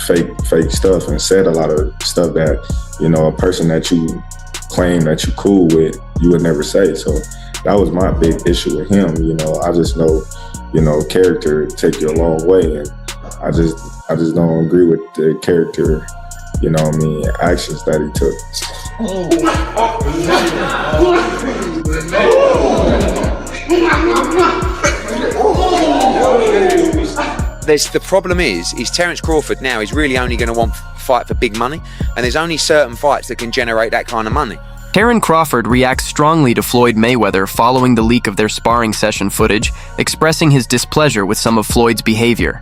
fake stuff and said a lot of stuff that, you know, a person that you claim that you cool with, you would never say. So that was my big issue with him. You know, I just know, you know, character take you a long way, and I just don't agree with the character, you know what I mean, actions that he took. The problem is Terence Crawford now is really only going to want to fight for big money, and there's only certain fights that can generate that kind of money. Terence Crawford reacts strongly to Floyd Mayweather following the leak of their sparring session footage, expressing his displeasure with some of Floyd's behavior.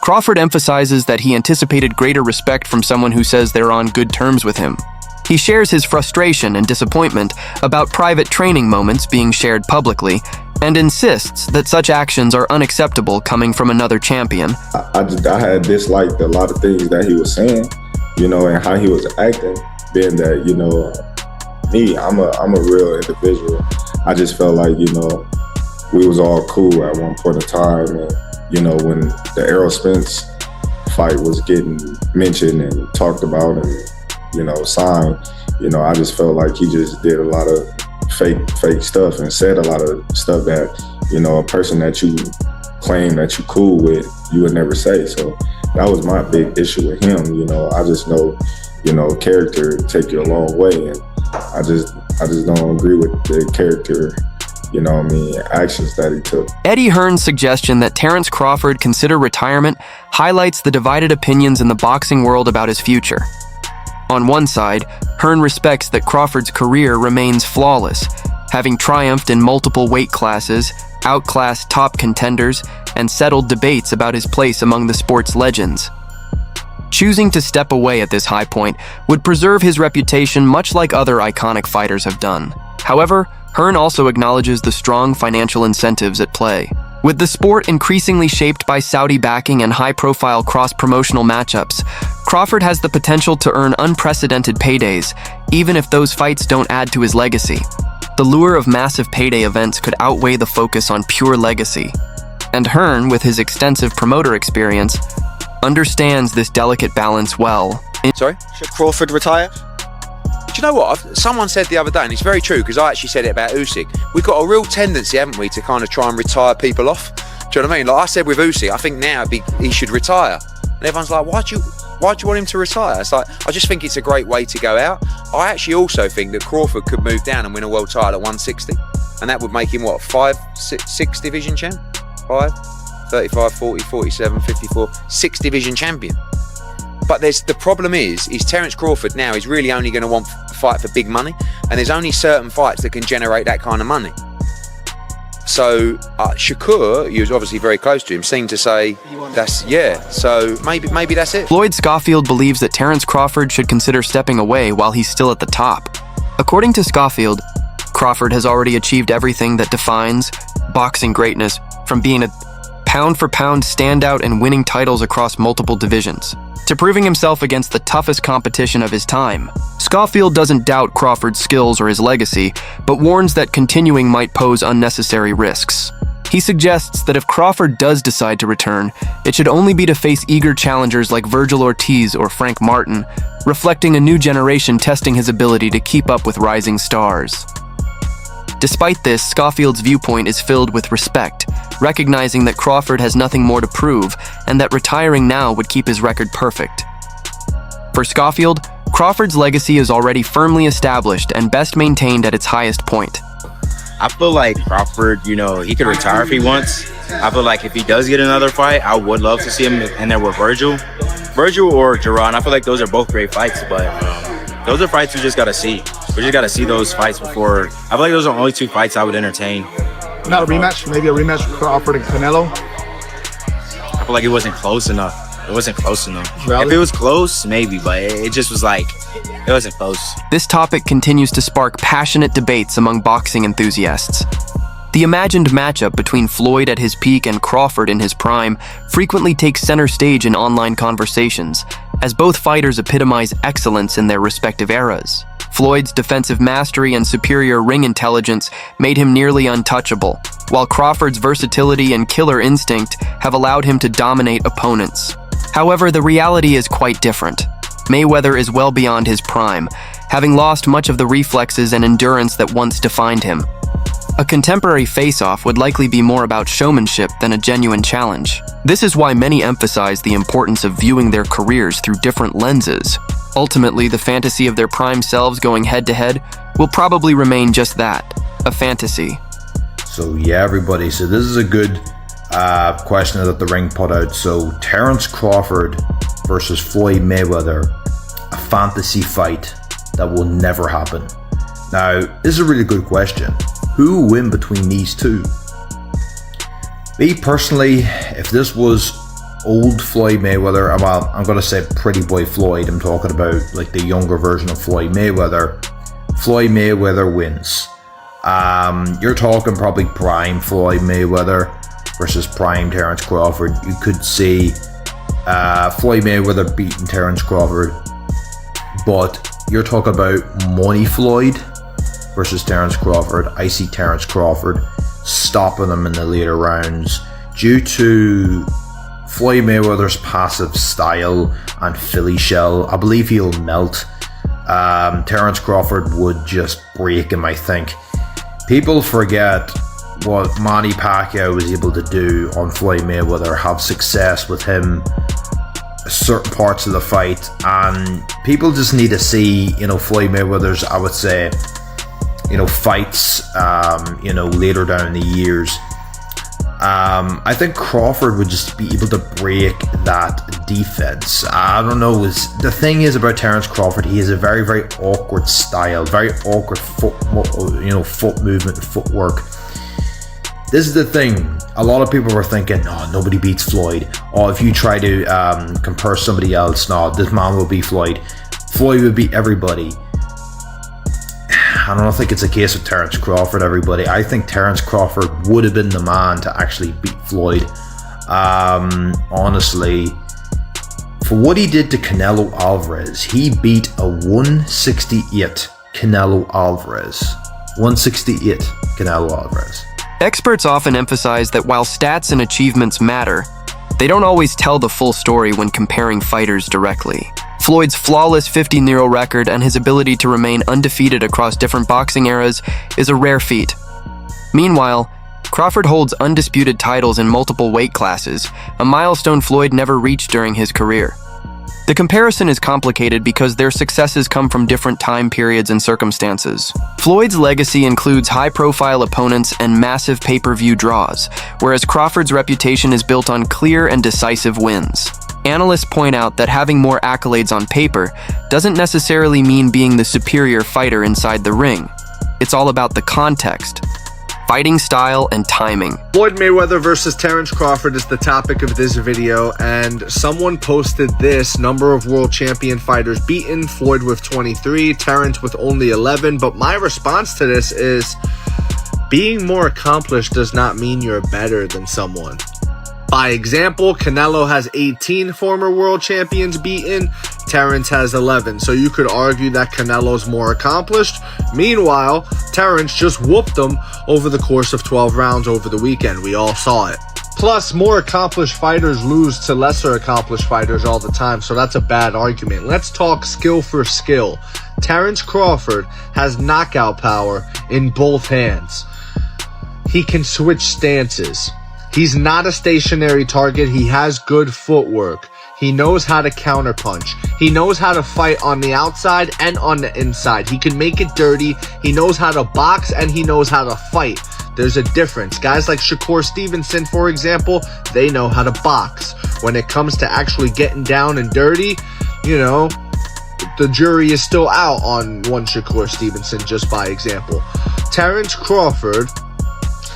Crawford emphasizes that he anticipated greater respect from someone who says they're on good terms with him. He shares his frustration and disappointment about private training moments being shared publicly, and insists that such actions are unacceptable coming from another champion. I had disliked a lot of things that he was saying, you know, and how he was acting, being that, you know, me, I'm a real individual. I just felt like, you know, we was all cool at one point in time, and, you know, when the Errol Spence fight was getting mentioned and talked about and, you know, signed, you know, I just felt like he just did a lot of fake stuff and said a lot of stuff that, you know, a person that you claim that you cool with, you would never say. So that was my big issue with him. You know, I just know, you know, character take you a long way, and I just don't agree with the character, you know what I mean, actions that he took. Eddie Hearn's suggestion that Terence Crawford consider retirement highlights the divided opinions in the boxing world about his future. On one side, Hearn respects that Crawford's career remains flawless, having triumphed in multiple weight classes, outclassed top contenders, and settled debates about his place among the sport's legends. Choosing to step away at this high point would preserve his reputation much like other iconic fighters have done. However, Hearn also acknowledges the strong financial incentives at play. With the sport increasingly shaped by Saudi backing and high-profile cross-promotional matchups, Crawford has the potential to earn unprecedented paydays, even if those fights don't add to his legacy. The lure of massive payday events could outweigh the focus on pure legacy. And Hearn, with his extensive promoter experience, understands this delicate balance well. Sorry? Should Crawford retire? Do you know what? Someone said the other day, and it's very true, because I actually said it about Usyk. We've got a real tendency, haven't we, to kind of try and retire people off. Do you know what I mean? Like I said with Usyk, I think now he should retire. And everyone's like, why do you want him to retire? It's like, I just think it's a great way to go out. I actually also think that Crawford could move down and win a world title at 160. And that would make him, what, 6 division champ? 5? 35, 40, 47, 54, 6 division champion. But the problem is Terence Crawford now is really only going to want to fight for big money, and there's only certain fights that can generate that kind of money. So Shakur, who's obviously very close to him, seemed to say so maybe that's it. Floyd Schofield believes that Terence Crawford should consider stepping away while he's still at the top. According to Schofield, Crawford has already achieved everything that defines boxing greatness, from being a pound-for-pound standout and winning titles across multiple divisions, to proving himself against the toughest competition of his time. Schofield doesn't doubt Crawford's skills or his legacy, but warns that continuing might pose unnecessary risks. He suggests that if Crawford does decide to return, it should only be to face eager challengers like Virgil Ortiz or Frank Martin, reflecting a new generation testing his ability to keep up with rising stars. Despite this, Schofield's viewpoint is filled with respect, recognizing that Crawford has nothing more to prove and that retiring now would keep his record perfect. For Schofield, Crawford's legacy is already firmly established and best maintained at its highest point. I feel like Crawford, you know, he could retire if he wants. I feel like if he does get another fight, I would love to see him in there with Virgil or Jerron. I feel like those are both great fights, but those are fights we just gotta see. We just gotta see those fights before. I feel like those are the only 2 fights I would entertain. Not a rematch, maybe a rematch with Crawford and Canelo. I feel like it wasn't close enough. It wasn't close enough. Really? If it was close, maybe, but it just was like, it wasn't close. This topic continues to spark passionate debates among boxing enthusiasts. The imagined matchup between Floyd at his peak and Crawford in his prime frequently takes center stage in online conversations, as both fighters epitomize excellence in their respective eras. Floyd's defensive mastery and superior ring intelligence made him nearly untouchable, while Crawford's versatility and killer instinct have allowed him to dominate opponents. However, the reality is quite different. Mayweather is well beyond his prime, having lost much of the reflexes and endurance that once defined him. A contemporary face-off would likely be more about showmanship than a genuine challenge. This is why many emphasize the importance of viewing their careers through different lenses. Ultimately, the fantasy of their prime selves going head-to-head will probably remain just that, a fantasy. So yeah, everybody, so this is a good question that the ring put out. So Terence Crawford versus Floyd Mayweather, a fantasy fight that will never happen. Now, this is a really good question. Who will win between these two? Me personally, if this was old Floyd Mayweather, well, I'm going to say pretty boy Floyd, I'm talking about like the younger version of Floyd Mayweather wins. You're talking probably prime Floyd Mayweather versus prime Terence Crawford. You could see Floyd Mayweather beating Terence Crawford, but you're talking about money Floyd versus Terence Crawford. I see Terence Crawford stopping him in the later rounds due to Floyd Mayweather's passive style and Philly shell. I believe he'll melt. Terence Crawford would just break him, I think. People forget what Manny Pacquiao was able to do on Floyd Mayweather, have success with him certain parts of the fight, and people just need to see, Floyd Mayweather's, I would say, fights, later down in the years. I think Crawford would just be able to break that defense. I don't know. The thing is about Terence Crawford, he has a very, very awkward style, very awkward foot movement, footwork. This is the thing. A lot of people were thinking, no, nobody beats Floyd. Or if you try to compare somebody else, no, this man will beat Floyd. Floyd would beat everybody. I don't think it's a case of Terence Crawford, everybody. I think Terence Crawford would have been the man to actually beat Floyd. Honestly, for what he did to Canelo Alvarez, he beat a 168 Canelo Alvarez. 168 Canelo Alvarez. Experts often emphasize that while stats and achievements matter, they don't always tell the full story when comparing fighters directly. Floyd's flawless 15-0 record and his ability to remain undefeated across different boxing eras is a rare feat. Meanwhile, Crawford holds undisputed titles in multiple weight classes, a milestone Floyd never reached during his career. The comparison is complicated because their successes come from different time periods and circumstances. Floyd's legacy includes high-profile opponents and massive pay-per-view draws, whereas Crawford's reputation is built on clear and decisive wins. Analysts point out that having more accolades on paper doesn't necessarily mean being the superior fighter inside the ring. It's all about the context, fighting style, and timing. Floyd Mayweather versus Terence Crawford is the topic of this video, and someone posted this: number of world champion fighters beaten, Floyd with 23, Terence with only 11. But my response to this is, being more accomplished does not mean you're better than someone. By example, Canelo has 18 former world champions beaten, Terence has 11, so you could argue that Canelo's more accomplished. Meanwhile, Terence just whooped him over the course of 12 rounds over the weekend. We all saw it. Plus, more accomplished fighters lose to lesser accomplished fighters all the time, so that's a bad argument. Let's talk skill for skill. Terence Crawford has knockout power in both hands. He can switch stances. He's not a stationary target. He has good footwork. He knows how to counterpunch. He knows how to fight on the outside and on the inside. He can make it dirty. He knows how to box and he knows how to fight. There's a difference. Guys like Shakur Stevenson, for example, they know how to box. When it comes to actually getting down and dirty, the jury is still out on one Shakur Stevenson, just by example. Terence Crawford,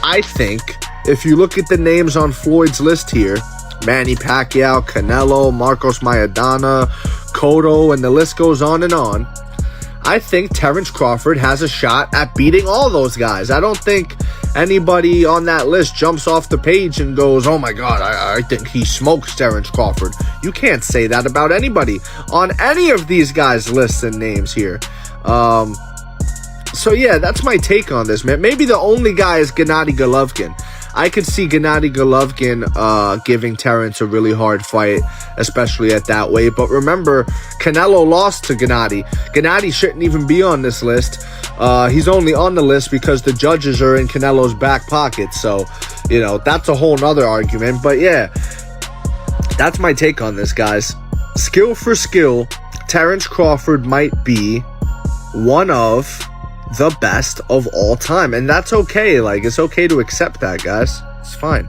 I think, if you look at the names on Floyd's list here, Manny Pacquiao, Canelo, Marcos Maidana, Cotto, and the list goes on and on, I think Terence Crawford has a shot at beating all those guys. I don't think anybody on that list jumps off the page and goes, oh my God, I think he smokes Terence Crawford. You can't say that about anybody on any of these guys' lists and names here. So yeah, that's my take on this, man. Maybe the only guy is Gennady Golovkin. I could see Gennady Golovkin giving Terence a really hard fight, especially at that weight. But remember, Canelo lost to Gennady. Gennady shouldn't even be on this list. He's only on the list because the judges are in Canelo's back pocket. So, you know, that's a whole nother argument. But yeah, that's my take on this, guys. Skill for skill, Terence Crawford might be one of the best of all time. And that's okay. Like, it's okay to accept that, guys. It's fine.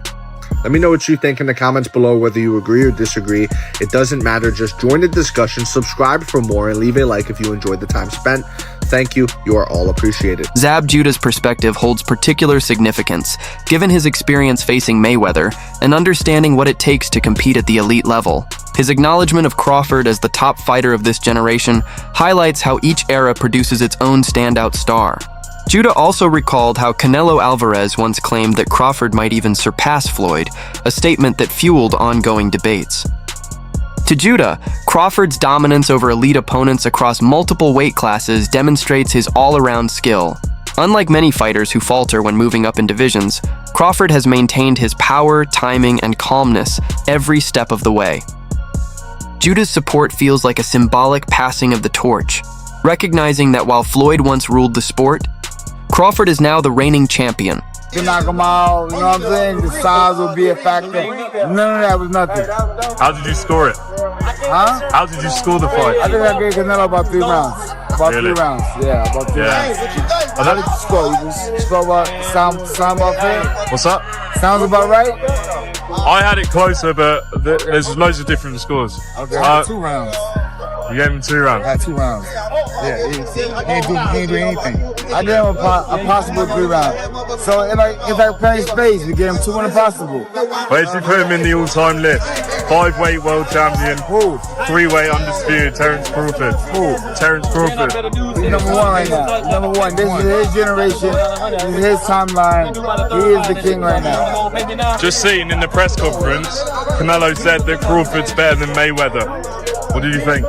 Let me know what you think in the comments below, whether you agree or disagree. It doesn't matter. Just join the discussion, subscribe for more, and leave a like if you enjoyed the time spent. Thank you. You are all appreciated. Zab Judah's perspective holds particular significance, given his experience facing Mayweather and understanding what it takes to compete at the elite level. His acknowledgement of Crawford as the top fighter of this generation highlights how each era produces its own standout star. Judah also recalled how Canelo Alvarez once claimed that Crawford might even surpass Floyd, a statement that fueled ongoing debates. To Judah, Crawford's dominance over elite opponents across multiple weight classes demonstrates his all-around skill. Unlike many fighters who falter when moving up in divisions, Crawford has maintained his power, timing, and calmness every step of the way. Judah's support feels like a symbolic passing of the torch, recognizing that while Floyd once ruled the sport, Crawford is now the reigning champion. To knock him out, you know what I'm saying? The size will be a factor. None of that was nothing. How did you score it? Huh? How did you score the fight? I think I gave Canelo about 3 rounds. About Really? 3 rounds. Yeah, about 3 rounds. How did you score? You just score about, sound about fair? What's that? Sounds about right? I had it closer, but there's loads of different scores. Okay, I had 2 rounds. You gave him 2 rounds. I had 2 rounds. Yeah, he ain't do anything. I gave him a possible 3 rounds. So if I play space, we gave him 2 impossible. Where did you put him in the all-time list? 5-weight world champion, 3-weight undisputed, Terence Crawford. Terence Crawford. He's number 1 right now. He's number 1. This is his generation. This is his timeline. He is the king right now. Just seen in the press conference, Canelo said that Crawford's better than Mayweather. What did you think?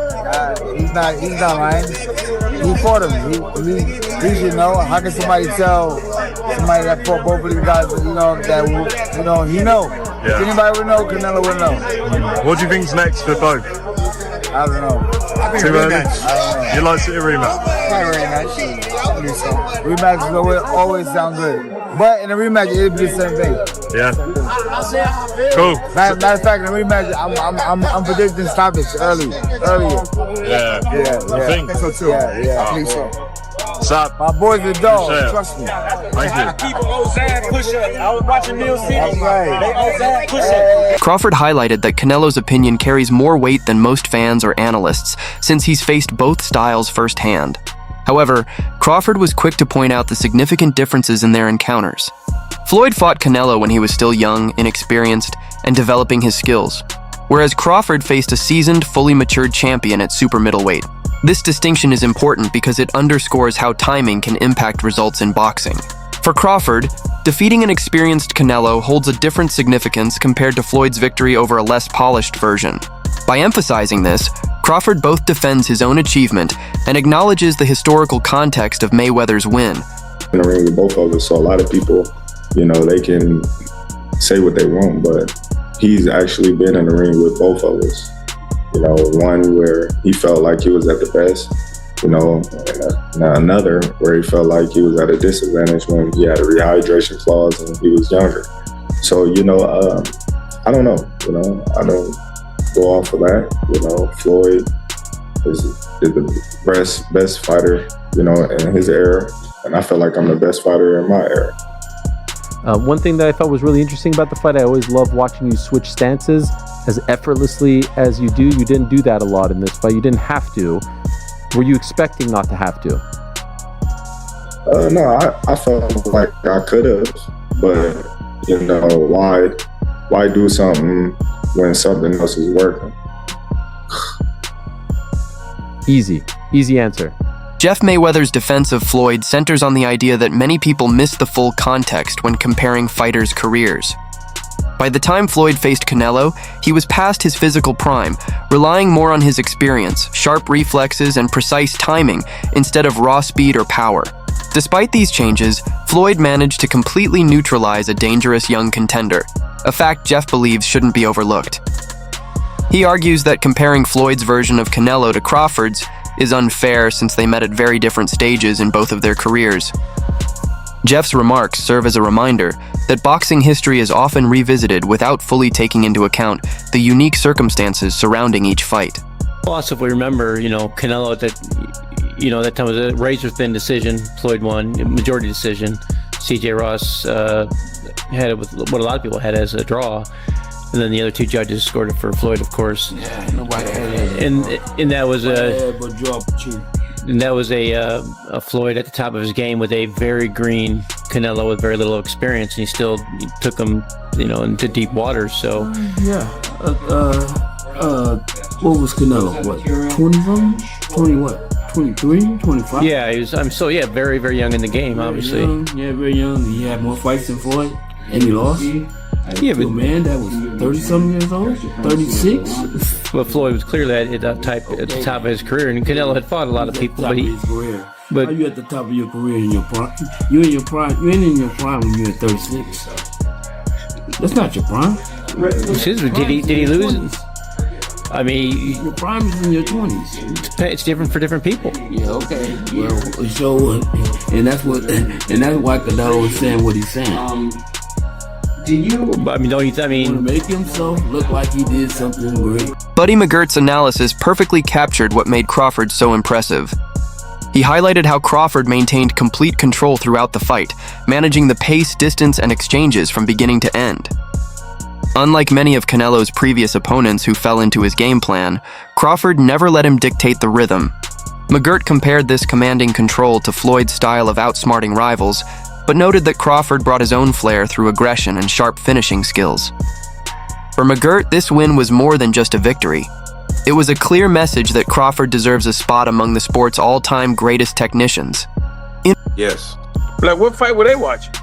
He's not lying. He fought him. He should know. How can somebody tell somebody that fought both of these guys, he know? Yeah. If anybody would know, Canelo would know. What do you think's next for both? I don't know. Too early? You like to see a rematch? Not rematch. Rematches always sound good. But in a rematch, it'll be the same thing. Yeah. Cool. Matter of fact, in a rematch, I'm predicting stoppage earlier. Yeah. I think so too. Yeah, I think so. What's up? My boys are dogs, Sure. trust me. Thank you. I was watching Neil City. That's right. They Ozan push-up. Crawford highlighted that Canelo's opinion carries more weight than most fans or analysts, since he's faced both styles firsthand. However, Crawford was quick to point out the significant differences in their encounters. Floyd fought Canelo when he was still young, inexperienced, and developing his skills, whereas Crawford faced a seasoned, fully matured champion at super middleweight. This distinction is important because it underscores how timing can impact results in boxing. For Crawford, defeating an experienced Canelo holds a different significance compared to Floyd's victory over a less polished version. By emphasizing this, Crawford both defends his own achievement and acknowledges the historical context of Mayweather's win. In the ring with both of us, so a lot of people, they can say what they want, but he's actually been in the ring with both of us. One where he felt like he was at the best, and another where he felt like he was at a disadvantage when he had a rehydration clause and he was younger. So, I don't know, I don't go off of that. Floyd is the best fighter, in his era, and I feel like I'm the best fighter in my era. One thing that I thought was really interesting about the fight, I always love watching you switch stances as effortlessly as you do. You didn't do that a lot in this fight. You didn't have to. Were you expecting not to have to? No, I felt like I could have, but why do something when something else is working? Easy answer. Jeff Mayweather's defense of Floyd centers on the idea that many people miss the full context when comparing fighters' careers. By the time Floyd faced Canelo, he was past his physical prime, relying more on his experience, sharp reflexes, and precise timing instead of raw speed or power. Despite these changes, Floyd managed to completely neutralize a dangerous young contender, a fact Jeff believes shouldn't be overlooked. He argues that comparing Floyd's version of Canelo to Crawford's is unfair since they met at very different stages in both of their careers. Jeff's remarks serve as a reminder that boxing history is often revisited without fully taking into account the unique circumstances surrounding each fight. Also, if we remember, Canelo at that time was a razor-thin decision. Floyd won, majority decision. C.J. Ross had it with what a lot of people had as a draw. And then the other two judges scored it for Floyd, of course. Yeah, nobody had it. And that was a Floyd at the top of his game with a very green Canelo with very little experience, and he still took him, into deep waters. So what was Canelo? What, 20-something? 20 what? 23, 25? Yeah, he was. Very, very young in the game, obviously. Very young. He had more fights than Floyd, and he lost. Yeah, but man, that was 30-something years old, 36. But Floyd was clearly at the top of his career, and Canelo had fought a lot of people. How are you at the top of your career in your prime? You in your prime? You ain't in your prime when you're at 36. That's not your prime. Did he lose? I mean, your prime is in your 20s. It's different for different people. Yeah, okay. Well, so and that's why Canelo was saying what he's saying. Want to make himself look like he did something great. Buddy McGirt's analysis perfectly captured what made Crawford so impressive. He highlighted how Crawford maintained complete control throughout the fight, managing the pace, distance, and exchanges from beginning to end. Unlike many of Canelo's previous opponents who fell into his game plan, Crawford never let him dictate the rhythm. McGirt compared this commanding control to Floyd's style of outsmarting rivals, but noted that Crawford brought his own flair through aggression and sharp finishing skills. For McGirt, this win was more than just a victory. It was a clear message that Crawford deserves a spot among the sport's all-time greatest technicians. Yes. Like, what fight were they watching?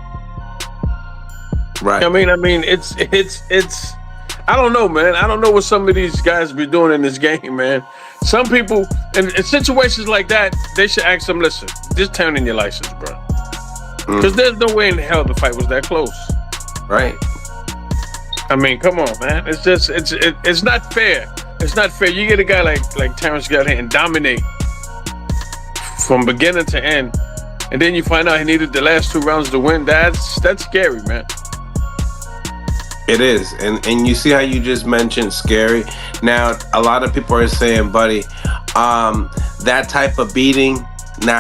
Right. I mean, it's. I don't know, man. I don't know what some of these guys be doing in this game, man. Some people, in situations like that, they should ask them, listen, just turn in your license, bro. Because there's no way in hell the fight was that close. Right. I mean, come on, man. It's just, it's not fair. It's not fair. You get a guy like Terence got here and dominate from beginning to end, and then you find out he needed the last 2 rounds to win. That's scary, man. It is, and you see how you just mentioned scary. Now, a lot of people are saying, buddy, that type of beating,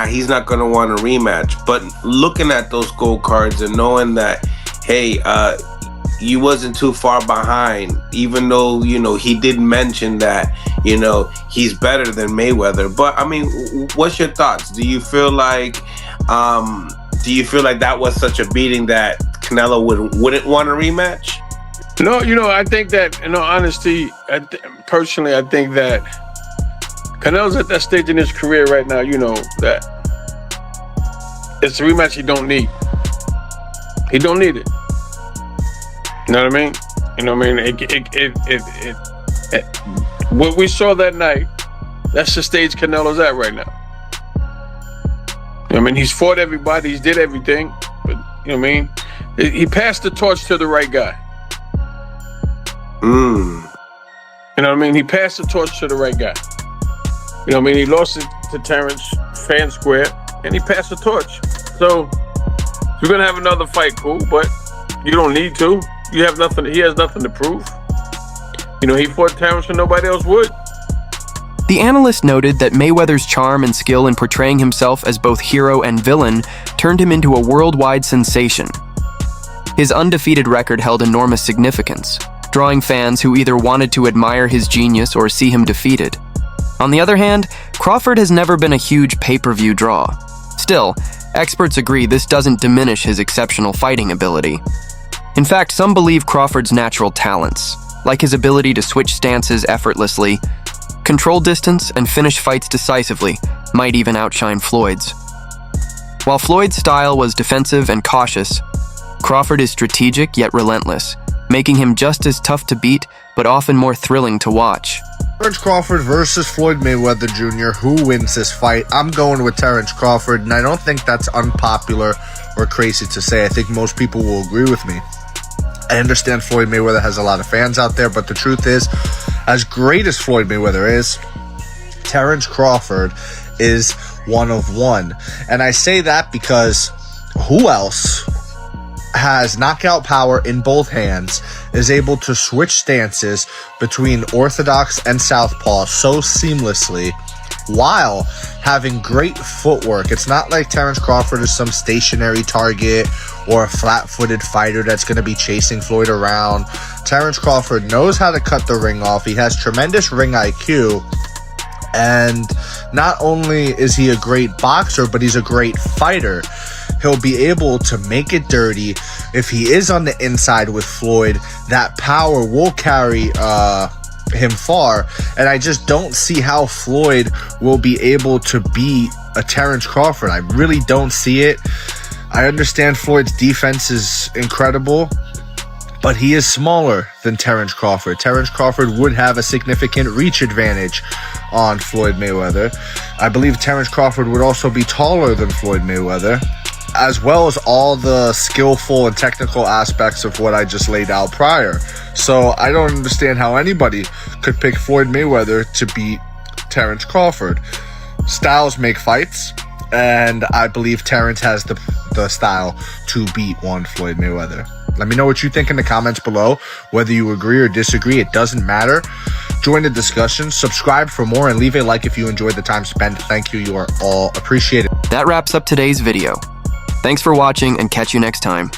he's not going to want a rematch. But looking at those gold cards and knowing that, hey, you wasn't too far behind, even though, he did mention that, he's better than Mayweather. But, I mean, what's your thoughts? Do you feel like that was such a beating that Canelo wouldn't want a rematch? No, I think that, in all honesty, personally, I think that Canelo's at that stage in his career right now, that it's a rematch he don't need. He don't need it. You know what I mean? What we saw that night, that's the stage Canelo's at right now. He's fought everybody, he's did everything, but he passed the torch to the right guy. He passed the torch to the right guy. He lost it to Terence fair and square, and he passed the torch. So you're gonna have another fight, cool, but you don't need to. You have nothing. He has nothing to prove. He fought Terence and nobody else would. The analyst noted that Mayweather's charm and skill in portraying himself as both hero and villain turned him into a worldwide sensation. His undefeated record held enormous significance, drawing fans who either wanted to admire his genius or see him defeated. On the other hand, Crawford has never been a huge pay-per-view draw. Still, experts agree this doesn't diminish his exceptional fighting ability. In fact, some believe Crawford's natural talents, like his ability to switch stances effortlessly, control distance, and finish fights decisively, might even outshine Floyd's. While Floyd's style was defensive and cautious, Crawford is strategic yet relentless, making him just as tough to beat, but often more thrilling to watch. Terence Crawford versus Floyd Mayweather Jr. Who wins this fight? I'm going with Terence Crawford, and I don't think that's unpopular or crazy to say. I think most people will agree with me. I understand Floyd Mayweather has a lot of fans out there, but the truth is, as great as Floyd Mayweather is, Terence Crawford is one of one. And I say that because who else has knockout power in both hands, is able to switch stances between orthodox and southpaw so seamlessly while having great footwork? It's not like Terence Crawford is some stationary target or a flat-footed fighter that's going to be chasing Floyd around. Terence Crawford knows how to cut the ring off. He has tremendous ring IQ. And not only is he a great boxer, but he's a great fighter. He'll be able to make it dirty. If he is on the inside with Floyd, that power will carry him far. And I just don't see how Floyd will be able to beat a Terence Crawford. I really don't see it. I understand Floyd's defense is incredible, but he is smaller than Terence Crawford. Terence Crawford would have a significant reach advantage on Floyd Mayweather. I believe Terence Crawford would also be taller than Floyd Mayweather, as well as all the skillful and technical aspects of what I just laid out prior. So I don't understand how anybody could pick Floyd Mayweather to beat Terence Crawford. Styles make fights, and I believe Terence has the style to beat one Floyd Mayweather. Let me know what you think in the comments below. Whether you agree or disagree, it doesn't matter. Join the discussion, subscribe for more, and leave a like if you enjoyed the time spent. Thank you. You are all appreciated. That wraps up today's video. Thanks for watching, and catch you next time.